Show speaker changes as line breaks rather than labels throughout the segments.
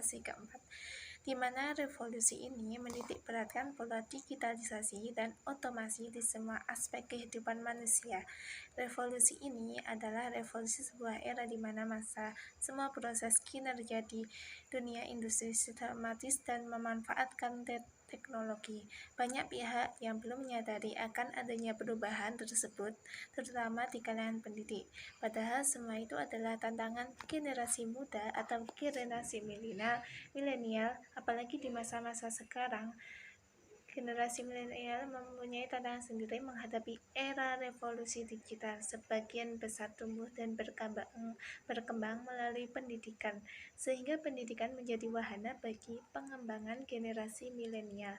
generasi keempat, di mana revolusi ini menitik beratkan pola digitalisasi dan otomasi di semua aspek kehidupan manusia. Revolusi ini adalah revolusi sebuah era di mana semua proses kinerja di dunia industri sistematis dan memanfaatkan teknologi. Banyak pihak yang belum menyadari akan adanya perubahan tersebut, terutama di kalangan pendidik. Padahal semua itu adalah tantangan generasi muda atau generasi milenial, apalagi di masa-masa sekarang. Generasi milenial mempunyai tantangan sendiri menghadapi era revolusi digital. Sebagian besar tumbuh dan berkembang melalui pendidikan, sehingga pendidikan menjadi wahana bagi pengembangan generasi milenial.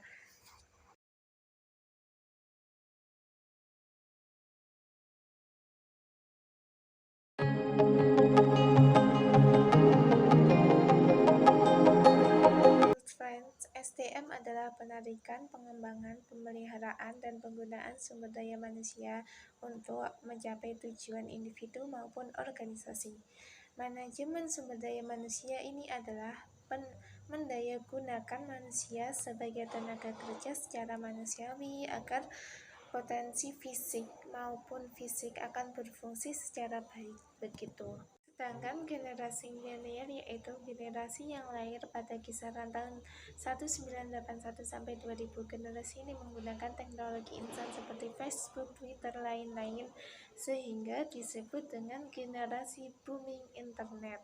SDM adalah penarikan, pengembangan, pemeliharaan, dan penggunaan sumber daya manusia untuk mencapai tujuan individu maupun organisasi. Manajemen sumber daya manusia ini adalah mendayagunakan manusia sebagai tenaga kerja secara manusiawi agar potensi fisik maupun fisik akan berfungsi secara baik begitu. Sedangkan generasi milenial yaitu generasi yang lahir pada kisaran tahun 1981 sampai 2000. Generasi ini menggunakan teknologi instan seperti Facebook, Twitter, lain-lain, sehingga disebut dengan generasi booming internet.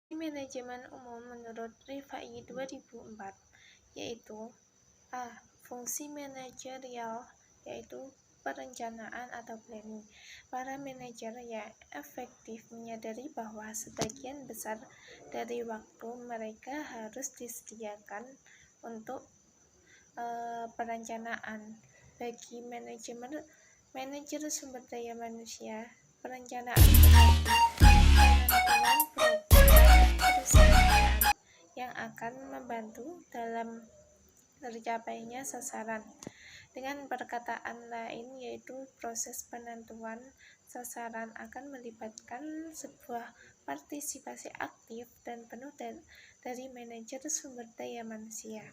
Manajemen umum menurut Rifai 2004 yaitu A. Fungsi manajerial yaitu perencanaan atau planning. Para manajer yang efektif menyadari bahwa sebagian besar dari waktu mereka harus disediakan untuk perencanaan. Bagi manajer sumber daya manusia, perencanaan berarti penentuan program perusahaan yang akan membantu dalam tercapainya sasaran. Dengan perkataan lain, yaitu proses penentuan sasaran akan melibatkan sebuah partisipasi aktif dan penuh dari manajer sumber daya manusia.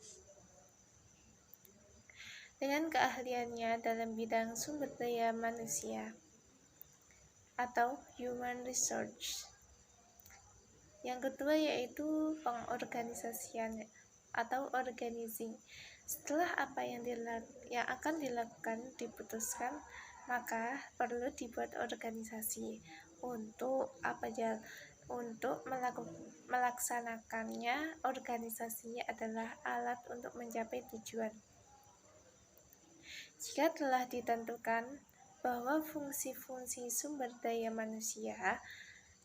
Dengan keahliannya dalam bidang sumber daya manusia atau human resource. Yang kedua yaitu pengorganisasian atau organizing. Setelah apa yang akan dilakukan diputuskan, maka perlu dibuat organisasi untuk melaksanakannya. Organisasi adalah alat untuk mencapai tujuan. Jika telah ditentukan bahwa fungsi-fungsi sumber daya manusia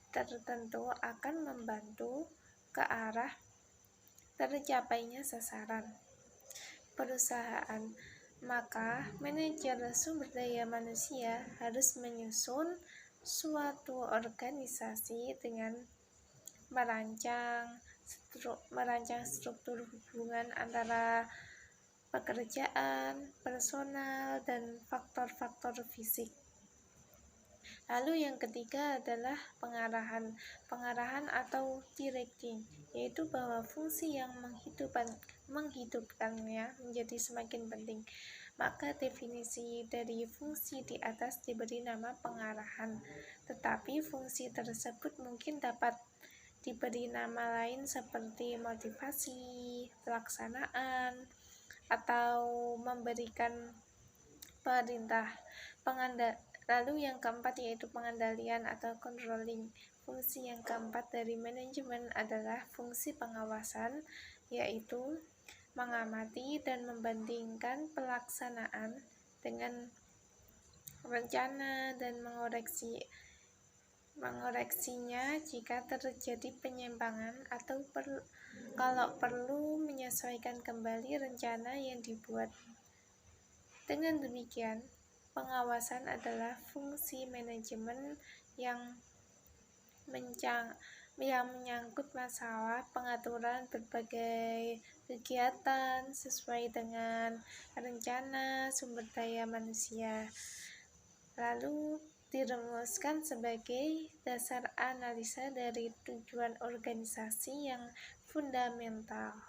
tertentu akan membantu ke arah tercapainya sasaran perusahaan, maka manajer sumber daya manusia harus menyusun suatu organisasi dengan merancang struktur hubungan antara pekerjaan, personal, dan faktor-faktor fisik. Lalu yang ketiga adalah pengarahan atau directing, yaitu bahwa fungsi yang menghidupkannya menjadi semakin penting. Maka definisi dari fungsi di atas diberi nama pengarahan, tetapi fungsi tersebut mungkin dapat diberi nama lain seperti motivasi, pelaksanaan, atau memberikan perintah. Lalu yang keempat yaitu pengendalian atau controlling. Fungsi yang keempat dari manajemen adalah fungsi pengawasan, yaitu mengamati dan membandingkan pelaksanaan dengan rencana dan mengoreksinya jika terjadi penyimpangan atau kalau perlu menyesuaikan kembali rencana yang dibuat. Dengan demikian, pengawasan adalah fungsi manajemen yang menyangkut masalah pengaturan berbagai kegiatan sesuai dengan rencana sumber daya manusia. Lalu dirumuskan sebagai dasar analisa dari tujuan organisasi yang fundamental.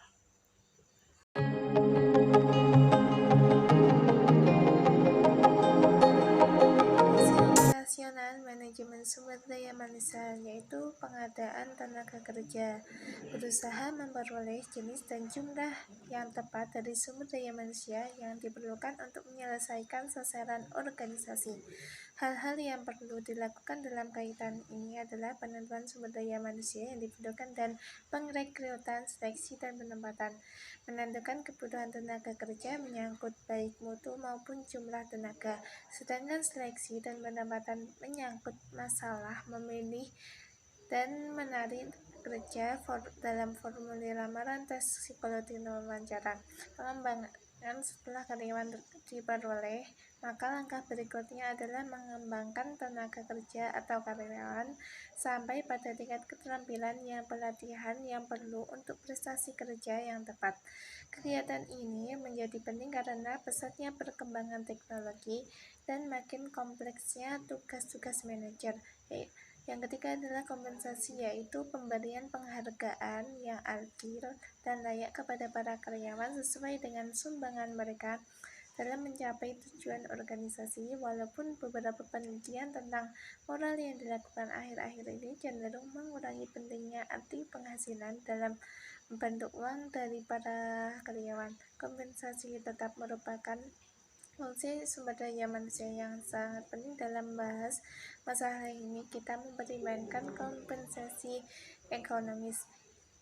Operasional manajemen sumber daya manusia yaitu pengadaan tenaga kerja, berusaha memperoleh jenis dan jumlah yang tepat dari sumber daya manusia yang diperlukan untuk menyelesaikan sasaran organisasi. Hal-hal yang perlu dilakukan dalam kaitan ini adalah penentuan sumber daya manusia yang dibutuhkan dan pengrekrutan, seleksi, dan penempatan. Menentukan kebutuhan tenaga kerja menyangkut baik mutu maupun jumlah tenaga, sedangkan seleksi dan penempatan menyangkut masalah memilih dan menarik kerja dalam formulir lamaran, tes psikologi wawancara. Pengembangan setelah karyawan diperoleh, maka langkah berikutnya adalah mengembangkan tenaga kerja atau karyawan sampai pada tingkat keterampilan yang pelatihan yang perlu untuk prestasi kerja yang tepat. Kegiatan ini menjadi penting karena pesatnya perkembangan teknologi dan makin kompleksnya tugas-tugas manajer. Yang ketiga adalah kompensasi, yaitu pemberian penghargaan yang adil dan layak kepada para karyawan sesuai dengan sumbangan mereka dalam mencapai tujuan organisasi. Walaupun beberapa penelitian tentang moral yang dilakukan akhir-akhir ini cenderung mengurangi pentingnya arti penghasilan dalam bentuk uang dari para karyawan, kompensasi tetap merupakan fungsi sumber daya manusia yang sangat penting. Dalam membahas masalah ini, kita mempertimbangkan kompensasi ekonomis.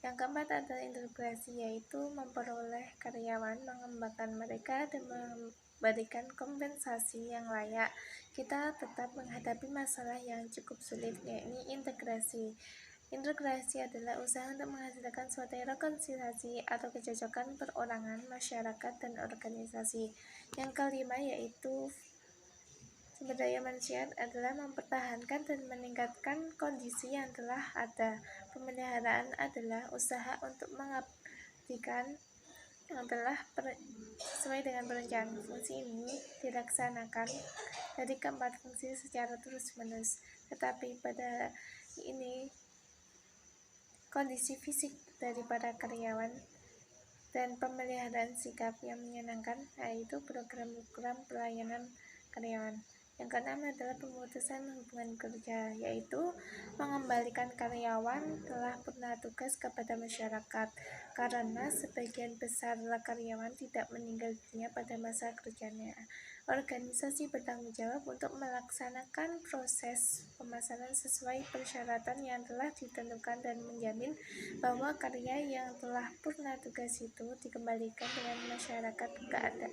Yang keempat adalah integrasi, yaitu memperoleh karyawan, mengembangkan mereka, dan memberikan kompensasi yang layak. Kita tetap menghadapi masalah yang cukup sulit, yakni integrasi. Integrasi adalah usaha untuk menghasilkan suatu rekonsiliasi atau kecocokan perorangan, masyarakat, dan organisasi. Yang kelima yaitu sumber daya manusia adalah mempertahankan dan meningkatkan kondisi yang telah ada. Pemeliharaan adalah usaha untuk mengabdikan yang telah sesuai dengan perencanaan. Fungsi ini dilaksanakan dari keempat fungsi secara terus-menerus, tetapi pada ini kondisi fisik daripada karyawan dan pemeliharaan sikap yang menyenangkan, yaitu program-program pelayanan karyawan. Yang keenam adalah pemutusan hubungan kerja, yaitu mengembalikan karyawan telah purna tugas kepada masyarakat, karena sebagian besar karyawan tidak meninggal dunia pada masa kerjanya. Organisasi bertanggung jawab untuk melaksanakan proses pemasaran sesuai persyaratan yang telah ditentukan dan menjamin bahwa karya yang telah purna tugas itu dikembalikan dengan masyarakat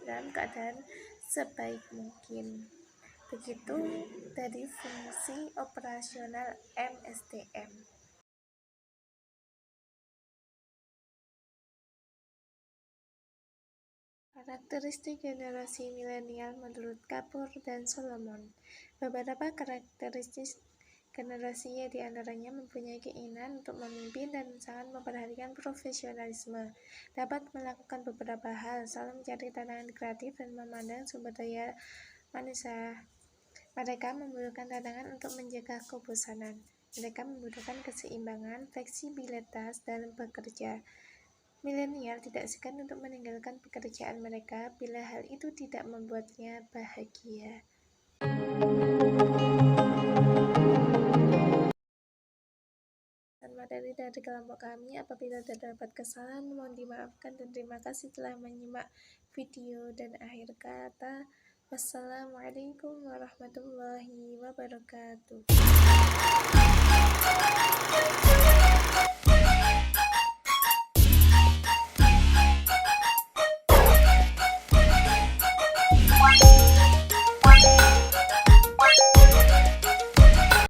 dalam keadaan sebaik mungkin. Begitu dari fungsi operasional MSDM. Karakteristik generasi milenial menurut Kapur dan Solomon. Beberapa karakteristik generasinya diantaranya mempunyai keinginan untuk memimpin dan sangat memperhatikan profesionalisme, dapat melakukan beberapa hal, selalu mencari tantangan kreatif dan memandang sumber daya manusia. Mereka membutuhkan tantangan untuk menjaga kebosanan. Mereka membutuhkan keseimbangan, fleksibilitas dalam bekerja. Milenial tidak segan untuk meninggalkan pekerjaan mereka bila hal itu tidak membuatnya bahagia. Dan materi dari kelompok kami, apabila terdapat kesalahan mohon dimaafkan dan terima kasih telah menyimak video. Dan akhir kata, wassalamualaikum warahmatullahi wabarakatuh.